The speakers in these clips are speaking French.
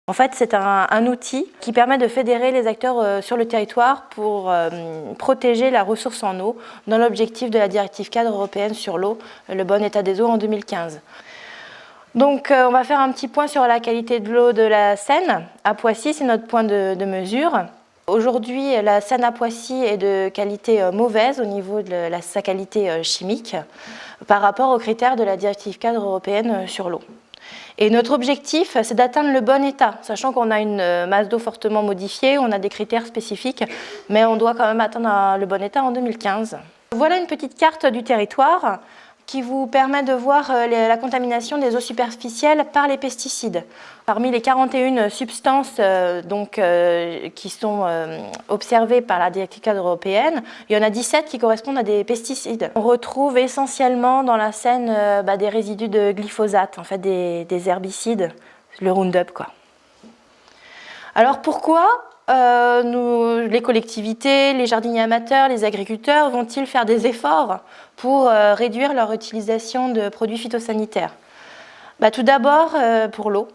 En fait, c'est un outil qui permet de fédérer les acteurs sur le territoire pour protéger la ressource en eau dans l'objectif de la directive cadre européenne sur l'eau, le bon état des eaux en 2015. Donc on va faire un petit point sur la qualité de l'eau de la Seine. À Poissy, c'est notre point de mesure. Aujourd'hui, la Seine à Poissy est de qualité mauvaise au niveau de sa qualité chimique par rapport aux critères de la directive cadre européenne sur l'eau. Et notre objectif, c'est d'atteindre le bon état, sachant qu'on a une masse d'eau fortement modifiée, on a des critères spécifiques, mais on doit quand même atteindre le bon état en 2015. Voilà une petite carte du territoire qui vous permet de voir la contamination des eaux superficielles par les pesticides. Parmi les 41 substances qui sont observées par la directive cadre européenne, il y en a 17 qui correspondent à des pesticides. On retrouve essentiellement dans la Seine des résidus de glyphosate, en fait des herbicides, le Roundup quoi. Alors pourquoi les collectivités, les jardiniers amateurs, les agriculteurs vont-ils faire des efforts pour réduire leur utilisation de produits phytosanitaires? Tout d'abord pour l'eau,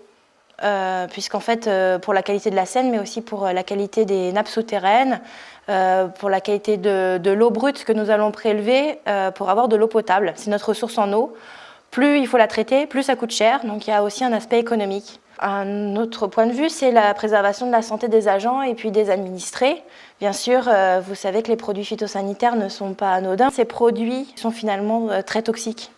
puisqu'en fait pour la qualité de la Seine, mais aussi pour la qualité des nappes souterraines, pour la qualité de l'eau brute que nous allons prélever pour avoir de l'eau potable. C'est notre ressource en eau. Plus il faut la traiter, plus ça coûte cher, donc il y a aussi un aspect économique. Un autre point de vue, c'est la préservation de la santé des agents et puis des administrés. Bien sûr, vous savez que les produits phytosanitaires ne sont pas anodins. Ces produits sont finalement très toxiques,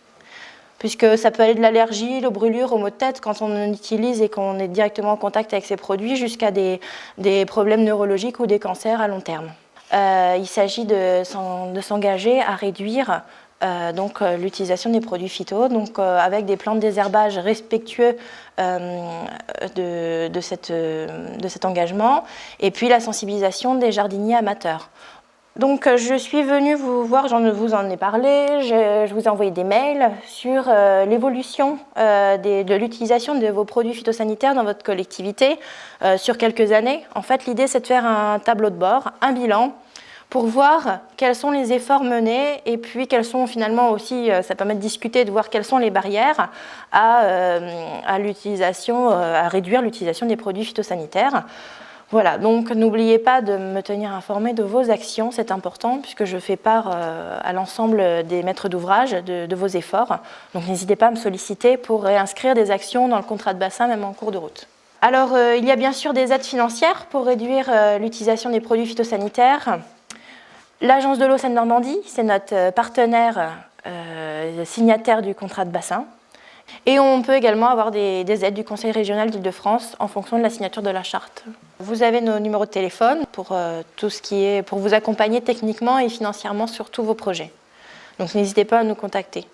puisque ça peut aller de l'allergie, aux brûlures, aux maux de tête quand on utilise et qu'on est directement en contact avec ces produits, jusqu'à des problèmes neurologiques ou des cancers à long terme. Il s'agit de s'engager à réduire l'utilisation des produits phyto, avec des plans de désherbage respectueux de cet engagement, et puis la sensibilisation des jardiniers amateurs. Donc je suis venue vous voir, vous en ai parlé, je vous ai envoyé des mails sur l'évolution de l'utilisation de vos produits phytosanitaires dans votre collectivité sur quelques années. En fait, l'idée c'est de faire un tableau de bord, un bilan, pour voir quels sont les efforts menés et puis quels sont finalement aussi, ça permet de discuter, de voir quelles sont les barrières à l'utilisation, à réduire l'utilisation des produits phytosanitaires. Voilà, donc n'oubliez pas de me tenir informé de vos actions, c'est important puisque je fais part à l'ensemble des maîtres d'ouvrage de vos efforts. Donc n'hésitez pas à me solliciter pour réinscrire des actions dans le contrat de bassin, même en cours de route. Alors il y a bien sûr des aides financières pour réduire l'utilisation des produits phytosanitaires. L'Agence de l'eau Seine-Normandie, c'est notre partenaire signataire du contrat de bassin. Et on peut également avoir des aides du Conseil régional d'Île-de-France en fonction de la signature de la charte. Vous avez nos numéros de téléphone pour tout ce qui est pour vous accompagner techniquement et financièrement sur tous vos projets. Donc n'hésitez pas à nous contacter.